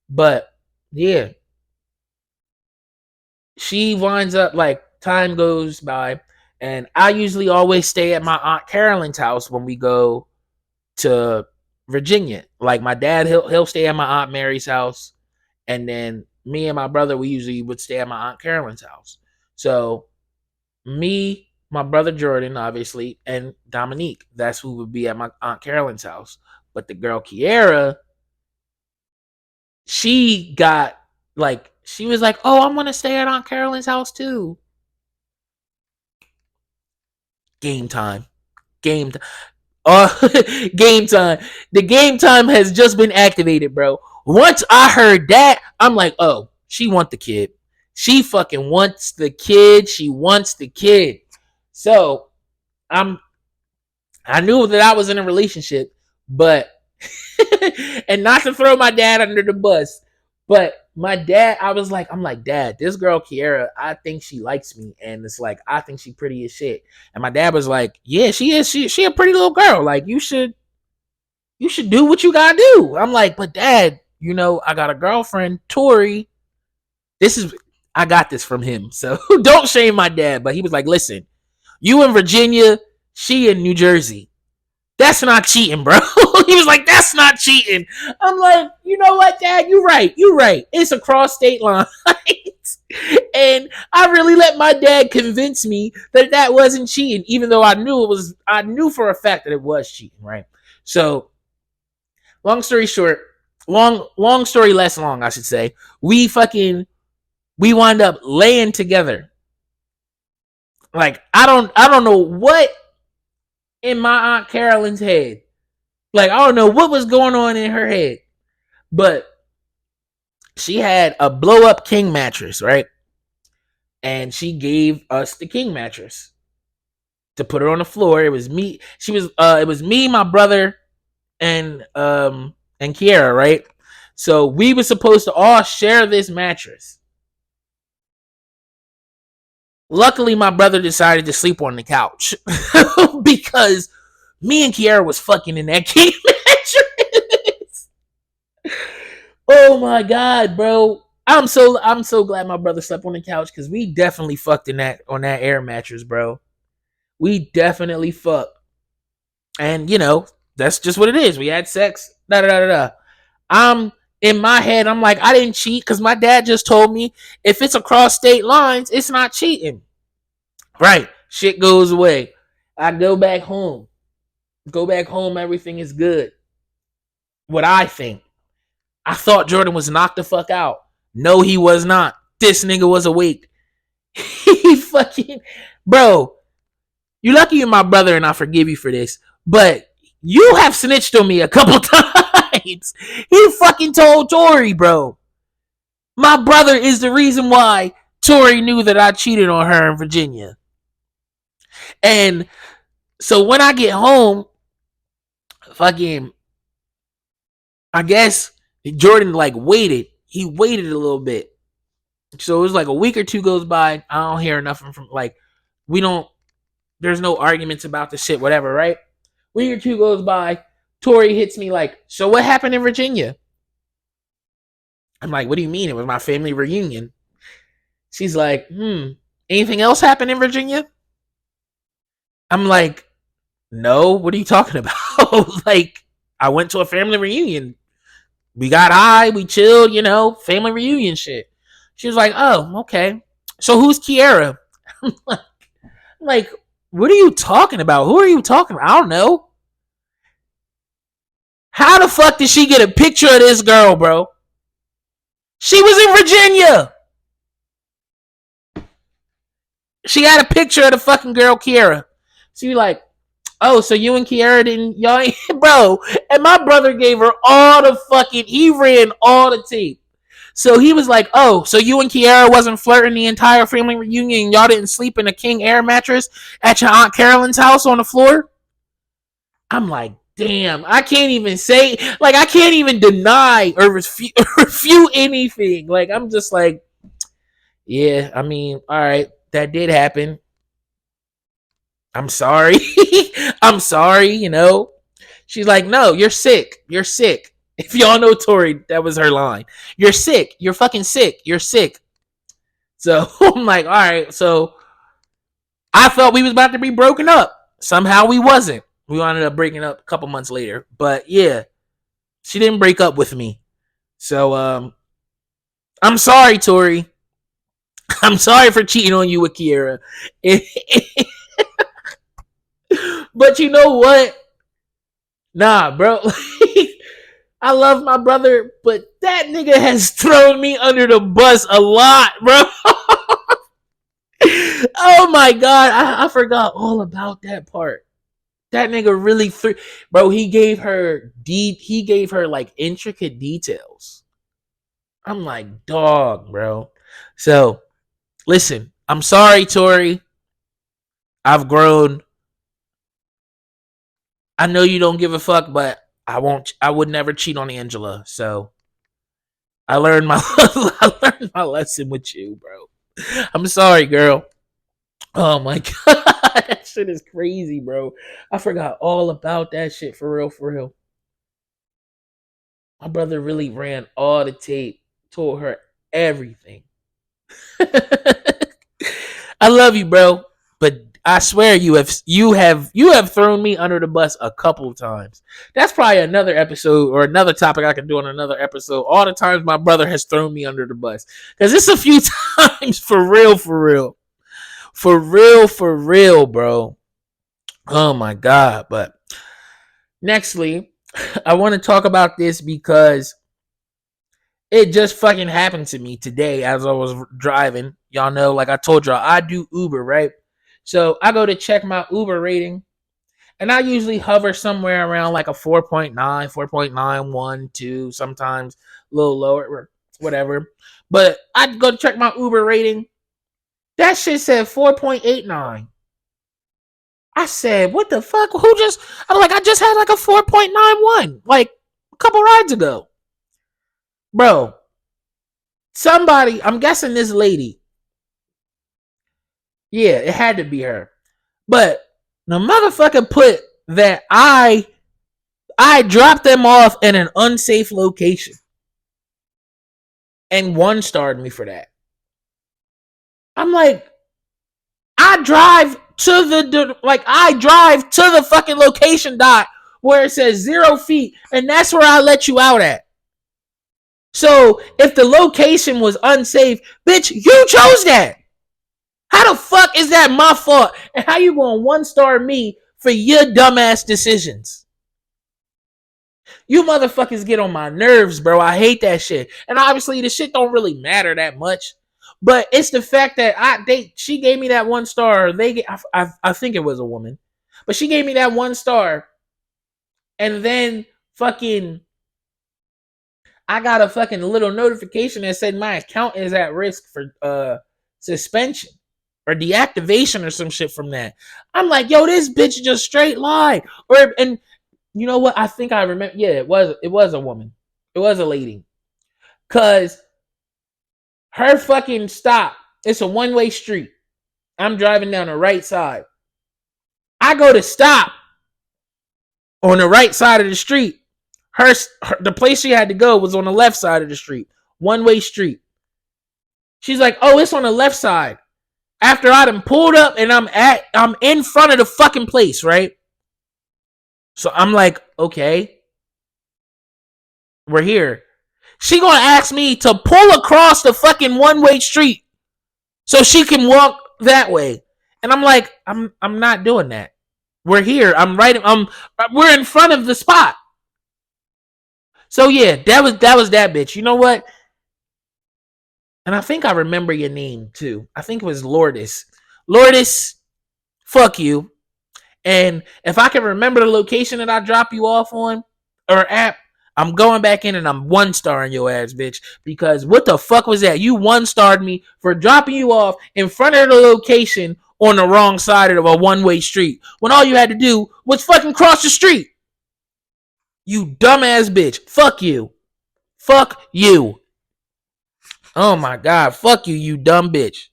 But yeah, she winds up like time goes by, and I usually always stay at my Aunt Carolyn's house when we go to Virginia. Like my dad, he'll stay at my Aunt Mary's house, and then me and my brother, we usually would stay at my Aunt Carolyn's house. So me, my brother Jordan, obviously, and Dominique, that's who would be at my Aunt Carolyn's house. But the girl Kiera, she got like she was like, "Oh, I'm gonna stay at Aunt Carolyn's house too." Game time. Game time. Game time. The game time has just been activated, bro. Once I heard that, I'm like, oh, she want the kid. She fucking wants the kid. She wants the kid. So I'm I knew that I was in a relationship, but and not to throw my dad under the bus, but my dad, I'm like, Dad, this girl Kiera, I think she likes me, and it's like I think she pretty as shit. And my dad was like, yeah, she is. She a pretty little girl. Like you should do what you gotta do. I'm like, but Dad, you know, I got a girlfriend, Torri. This is I got this from him, so don't shame my dad. But he was like, listen, you in Virginia, she in New Jersey. That's not cheating, bro. He was like, that's not cheating. I'm like, you know what, Dad? You're right. You're right. It's across state lines. And I really let my dad convince me that that wasn't cheating, even though I knew for a fact that it was cheating, right? So, long story short, long story less long, I should say. We fucking We wind up laying together. Like I don't know what in my Aunt Carolyn's head. Like I don't know what was going on in her head. But she had a blow up king mattress, right? And she gave us the king mattress to put her on the floor. It was me. It was me, my brother, and Kiara, right? So we were supposed to all share this mattress. Luckily, my brother decided to sleep on the couch because me and Kiara was fucking in that king mattress. Oh my god, bro. I'm so glad my brother slept on the couch because we definitely fucked in that on that air mattress, bro. We definitely fucked. And you know, that's just what it is. We had sex. Da da da da da. I'm in my head, I'm like, I didn't cheat because my dad just told me if it's across state lines, it's not cheating. Right. Shit goes away. I go back home. Go back home, everything is good. What I think. I thought Jordan was knocked the fuck out. No, he was not. This nigga was awake. He fucking, bro. You lucky you're my brother, and I forgive you for this. But you have snitched on me a couple times. He fucking told Torri, bro. My brother is the reason why Torri knew that I cheated on her in Virginia. And so when I get home, fucking, I guess Jordan like waited. He waited a little bit. So it was like a week or two goes by. I don't hear nothing from like we don't. There's no arguments about the shit, whatever, right? Week or two goes by. Torri hits me like, so what happened in Virginia? I'm like, what do you mean? It was my family reunion. She's like, anything else happen in Virginia? I'm like, no, what are you talking about? Like, I went to a family reunion. We got high, we chilled, you know, family reunion shit. She was like, oh, okay. So who's Kiara? I'm like, what are you talking about? Who are you talking about? I don't know. How the fuck did she get a picture of this girl, bro? She was in Virginia. She had a picture of the fucking girl, Kiara. She was like, oh, so you and Kiara didn't, y'all ain't, bro. And my brother gave her all the fucking, he ran all the tape. So he was like, oh, so you and Kiara wasn't flirting the entire family reunion and y'all didn't sleep in a king air mattress at your Aunt Carolyn's house on the floor? I'm like, damn, I can't even say, like, I can't even deny or refute anything. Like, I'm just like, yeah, I mean, all right, that did happen. I'm sorry. I'm sorry, you know. She's like, no, you're sick. You're sick. If y'all know Torri, that was her line. You're sick. You're fucking sick. You're sick. So I'm like, all right. So I thought we was about to be broken up. Somehow we wasn't. We ended up breaking up a couple months later. But yeah, she didn't break up with me. So I'm sorry, Torri. I'm sorry for cheating on you with Kiara. But you know what? Nah, bro. I love my brother, but that nigga has thrown me under the bus a lot, bro. Oh my god, I forgot all about that part. That nigga really threw, bro. He gave her like intricate details. I'm like, dog, bro. So listen, I'm sorry, Torri. I've grown. I know you don't give a fuck, but I would never cheat on Angela. So I learned my lesson with you, bro. I'm sorry, girl. Oh my god, that shit is crazy, bro. I forgot all about that shit for real, for real. My brother really ran all the tape, told her everything. I love you, bro, but I swear you have thrown me under the bus a couple of times. That's probably another episode or another topic I can do on another episode. All the times my brother has thrown me under the bus, because it's a few times for real, for real, for real, for real, bro. Oh my god! But nextly, I want to talk about this because It just fucking happened to me today as I was driving. Y'all know, like I told y'all, I do Uber, right? So I go to check my Uber rating, and I usually hover somewhere around like a 4.9, 4.91, 2, sometimes a little lower, whatever. But I'd go to check my Uber rating. That shit said 4.89. I said, what the fuck? I just had like a 4.91, like a couple rides ago. Bro, somebody, I'm guessing this lady. Yeah, it had to be her. But the motherfucker put that I dropped them off in an unsafe location and one starred me for that. I'm like, I drive to the fucking location dot where it says 0 feet, and that's where I let you out at. So if the location was unsafe, bitch, you chose that. How the fuck is that my fault? And how you gonna 1-star me for your dumbass decisions? You motherfuckers get on my nerves, bro. I hate that shit. And obviously, the shit don't really matter that much. But it's the fact that she gave me that 1 star. I think it was a woman, but she gave me that 1 star, and then fucking I got a fucking little notification that said my account is at risk for suspension or deactivation or some shit from that. I'm like, yo, this bitch just straight lied. And you know what? I think I remember. Yeah, it was a woman. It was a lady. Cause her fucking stop. It's a one-way street. I'm driving down the right side. I go to stop on the right side of the street. The place she had to go was on the left side of the street. One-way street. She's like, oh, it's on the left side. After I done pulled up and I'm in front of the fucking place, right? So I'm like, okay, we're here. She gonna ask me to pull across the fucking one-way street so she can walk that way. And I'm like, I'm not doing that. We're here. We're in front of the spot. So yeah, that was that bitch. You know what? And I think I remember your name too. I think it was Lourdes. Lourdes, fuck you. And if I can remember the location that I drop you off on or app, I'm going back in and I'm 1-starring your ass, bitch. Because what the fuck was that? You 1-starred me for dropping you off in front of the location on the wrong side of a one-way street when all you had to do was fucking cross the street. You dumbass bitch. Fuck you. Fuck you. Oh my god. Fuck you, you dumb bitch.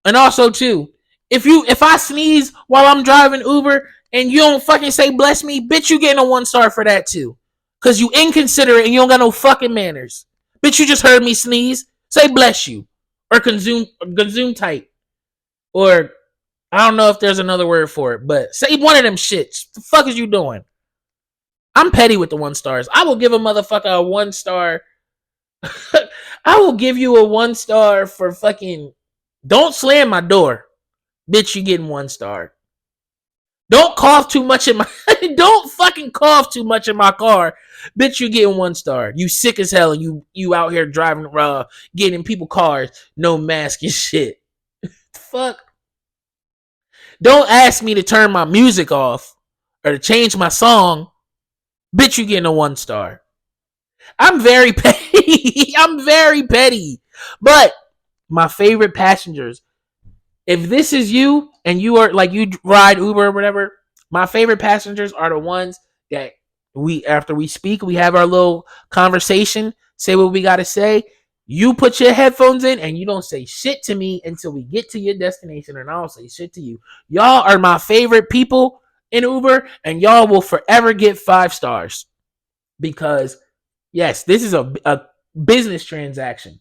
And also too, if I sneeze while I'm driving Uber and you don't fucking say bless me, bitch, you getting a 1-star for that too. Cause you inconsiderate and you don't got no fucking manners. Bitch, you just heard me sneeze. Say bless you. Or consume tight. Or I don't know if there's another word for it, but say one of them shits. The fuck is you doing? I'm petty with the 1-stars. I will give a motherfucker a 1-star. I will give you a 1-star for fucking don't slam my door. Bitch, you getting 1-star. Don't cough too much in my don't fucking cough too much in my car. Bitch, you getting 1-star. You sick as hell and you out here driving getting in people's cars, no mask and shit. Fuck. Don't ask me to turn my music off or to change my song. Bitch, you getting a 1-star. I'm very petty. I'm very petty. But my favorite passengers, if this is you and you are like you ride Uber or whatever, my favorite passengers are the ones that after we speak, we have our little conversation, say what we got to say. You put your headphones in and you don't say shit to me until we get to your destination, and I don't say shit to you. Y'all are my favorite people in Uber, and y'all will forever get 5 stars because yes, this is a business transaction.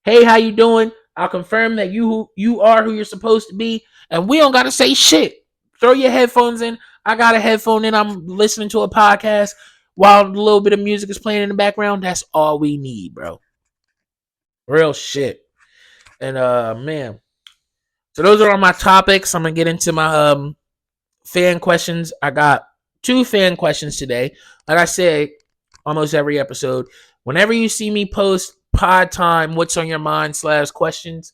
Hey, how you doing? I'll confirm that you are who you're supposed to be, and we don't gotta say shit. Throw your headphones in. I got a headphone in. I'm listening to a podcast while a little bit of music is playing in the background. That's all we need, bro. Real shit. And man. So those are all my topics. I'm gonna get into my fan questions. I got 2 fan questions today. Like I said, almost every episode, Whenever you see me post pod time, what's on your mind / questions,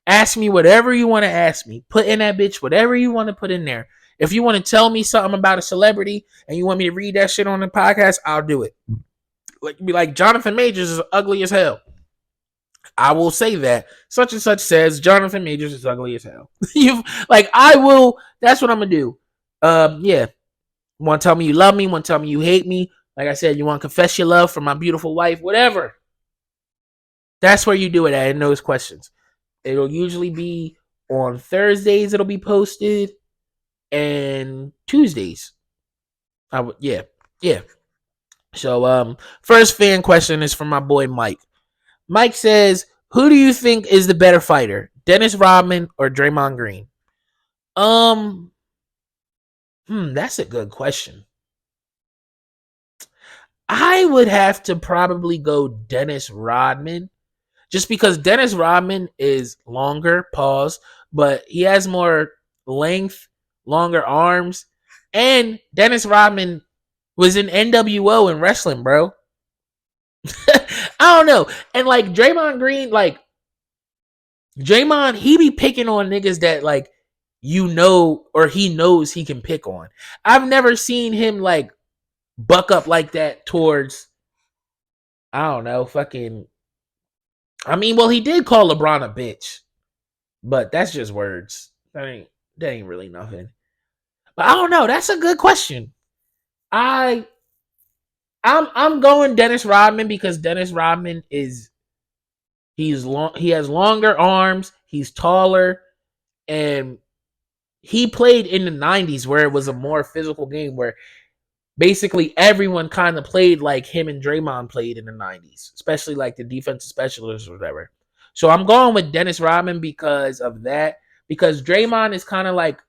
ask me whatever you want to ask me. Put in that bitch whatever you want to put in there. If you want to tell me something about a celebrity and you want me to read that shit on the podcast, I'll do it. Like, be like, Jonathan Majors is ugly as hell. I will say that. Such and such says Jonathan Majors is ugly as hell. You like, I will. That's what I'm gonna do. Yeah. Want to tell me you love me? Want to tell me you hate me? Like I said, you want to confess your love for my beautiful wife? Whatever. That's where you do it at in those questions. It'll usually be on Thursdays. It'll be posted, and Tuesdays. Yeah. So first fan question is from my boy Mike. Mike says, "Who do you think is the better fighter, Dennis Rodman or Draymond Green?" That's a good question. I would have to probably go Dennis Rodman, just because Dennis Rodman is longer, but he has more length, longer arms, and Dennis Rodman was in NWO in wrestling, bro. I don't know. And like Draymond Green, like Draymond, he be picking on niggas that like or he knows he can pick on. I've never seen him like buck up like that towards, I don't know, fucking. I mean, well, he did call LeBron a bitch, but that's just words. That ain't really nothing. But I don't know. That's a good question. I'm going Dennis Rodman because Dennis Rodman he's long. He has longer arms. He's taller, and he played in the 90s where it was a more physical game where basically everyone kind of played like him and Draymond played in the 90s, especially like the defensive specialists or whatever. So I'm going with Dennis Rodman because of that. Because Draymond is kind of like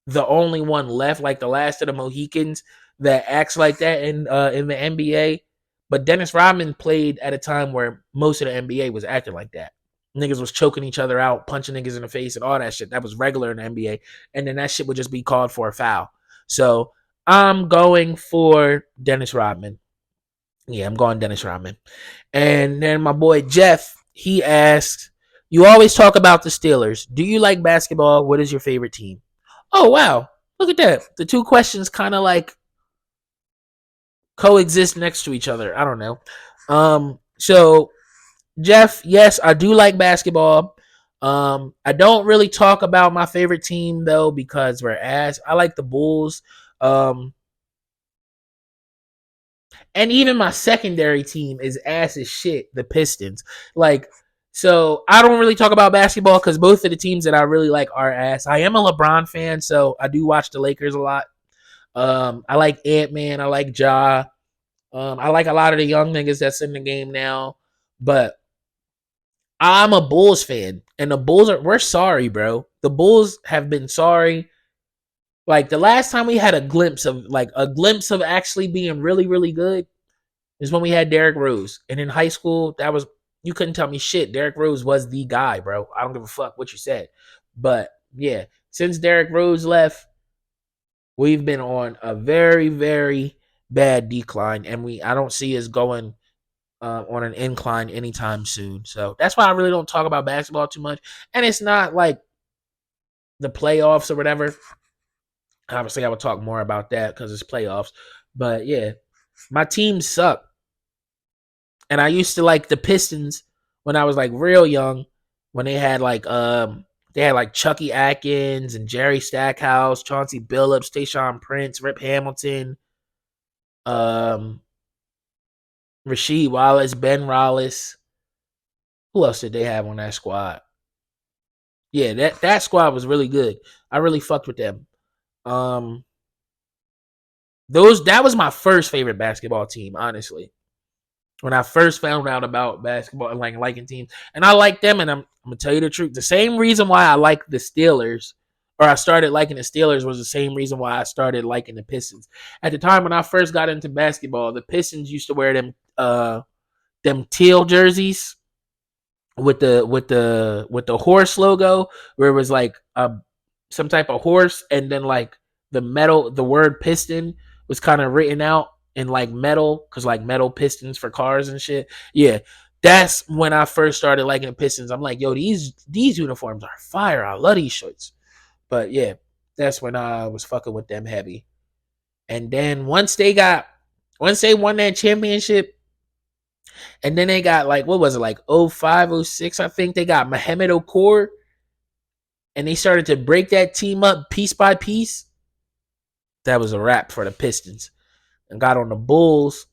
the only one left, like the last of the Mohicans that acts like that in the NBA. But Dennis Rodman played at a time where most of the NBA was acting like that. Niggas was choking each other out, punching niggas in the face, and all that shit. That was regular in the NBA. And then that shit would just be called for a foul. So I'm going for Dennis Rodman. Yeah, I'm going Dennis Rodman. And then my boy Jeff, he asks, "You always talk about the Steelers. Do you like basketball? What is your favorite team?" Oh, wow. Look at that. The two questions kind of like coexist next to each other. I don't know. So Jeff, yes, I do like basketball. I don't really talk about my favorite team though because we're ass. I like the Bulls. And even my secondary team is ass as shit, the Pistons. Like, so I don't really talk about basketball because both of the teams that I really like are ass. I am a LeBron fan, so I do watch the Lakers a lot. I like Ant-Man. I like Ja. I like a lot of the young niggas that's in the game now. But I'm a Bulls fan. And we're sorry, bro. The Bulls have been sorry. Like the last time we had a glimpse of actually being really, really good is when we had Derrick Rose. And in high school, you couldn't tell me shit. Derrick Rose was the guy, bro. I don't give a fuck what you said. But yeah, since Derrick Rose left, we've been on a very, very bad decline. And I don't see us going on an incline anytime soon. So that's why I really don't talk about basketball too much. And it's not like the playoffs or whatever. Obviously, I would talk more about that because it's playoffs. But yeah, my teams suck. And I used to like the Pistons when I was like real young, when they had like Chucky Atkins and Jerry Stackhouse, Chauncey Billups, Tayshaun Prince, Rip Hamilton, Rasheed Wallace, Ben Wallace. Who else did they have on that squad? Yeah, that squad was really good. I really fucked with them. That was my first favorite basketball team, honestly. When I first found out about basketball and like liking teams, and I like them, and I'm gonna tell you the truth. The same reason why I like the Steelers, or I started liking the Steelers, was the same reason why I started liking the Pistons. At the time when I first got into basketball, the Pistons used to wear them teal jerseys with the horse logo, where it was like some type of horse, and then like the word piston was kind of written out in like metal, because like metal pistons for cars and shit. Yeah, that's when I first started liking the Pistons. I'm like, yo, these uniforms are fire. I love these shirts. But yeah, that's when I was fucking with them heavy. And then once they won that championship, and then they got like, what was it, like 05, 06, I think, they got Mohamed Okur, and they started to break that team up piece by piece. That was a wrap for the Pistons. And got on the Bulls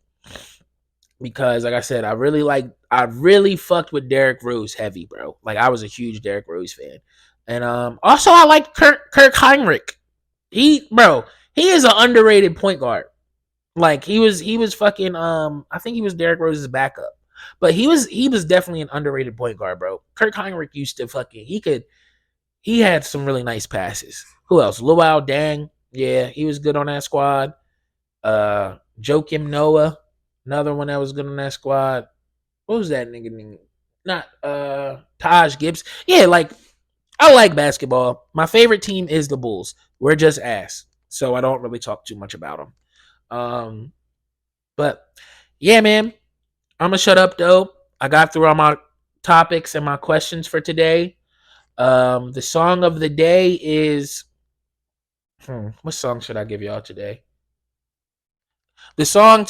because, like I said, I really fucked with Derrick Rose heavy, bro. Like, I was a huge Derrick Rose fan. And also I like Kirk Heinrich. He is an underrated point guard. Like, he was fucking I think he was Derrick Rose's backup. But he was definitely an underrated point guard, bro. Kirk Heinrich used to fucking he had some really nice passes. Who else? Luau Dang. Yeah, he was good on that squad. Joakim Noah, another one that was good on that squad. What was that nigga name? Not Taj Gibbs. Yeah, like, I like basketball. My favorite team is the Bulls. We're just ass, so I don't really talk too much about them. But yeah, man, I'm gonna shut up though. I got through all my topics and my questions for today. The song of the day is what song should I give y'all today? The song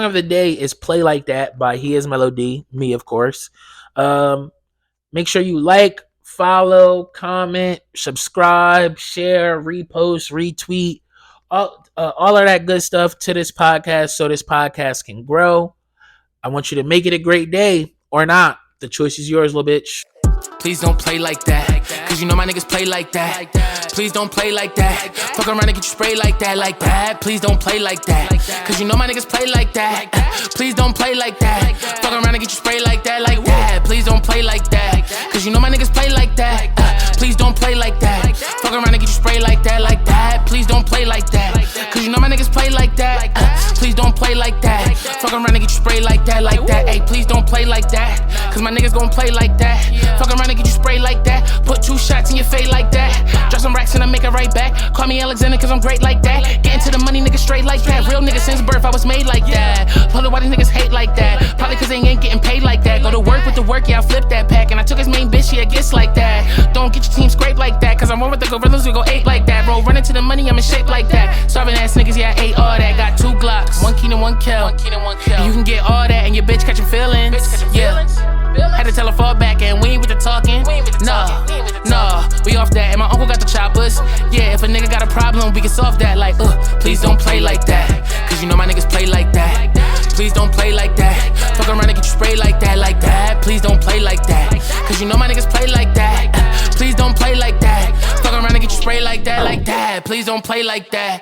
of the day is "Play Like That" by HeIsMellowD. Me, of course. Make sure you like, follow, comment, subscribe, share, repost, retweet, all of that good stuff to this podcast, so this podcast can grow. I want you to make it a great day or not. The choice is yours, little bitch. Please don't play like that, cause you know my niggas play like that. Please don't play like that. Fuck around and get you sprayed like that. Please don't play like that, cause you know my niggas play like that. Please don't play like that. Fuck around and get you sprayed like that. Please don't play like that, cause you know my niggas play like that. Please don't play like that. Fuck around and get you sprayed like that. Please don't play like that, cause you know my niggas play like that. Please don't play like that. Fuck around and get you sprayed like that. Hey, please don't play like that, cause my niggas gon' play like that. Fuck around and get you sprayed like that. Put 2 shots in your face like that. Drop some racks and I make it right back. Call me Alexander cause I'm great like that. Get into the money, nigga, straight like that. Real nigga since birth, I was made like that. Probably why these niggas hate like that. Probably cause they ain't getting paid like that. Go to work with the work, yeah, I flip that pack. And I took his main bitch, yeah, it gets like that. Don't get your team scraped like that, cause I'm over with the gorillas, we go 8 like that. Bro, running to the money, I'm in shape like that. Starving ass niggas, yeah, I ate all that. Got 2 Glocks, 1 key and 1 kill. And you can get all that and your bitch catching feelings. Yeah. Had to tell her fall back and we ain't with the talking. No, we off that. And my uncle got the choppers. Yeah, if a nigga got a problem, we can solve that. Like, please don't play like that, cause you know my niggas play like that. Please don't play like that. Fuck around and get you sprayed like that. Please don't play like that, cause you know my niggas play like that. Please don't play like that. Fuck around and get you sprayed like that. Please don't play like that.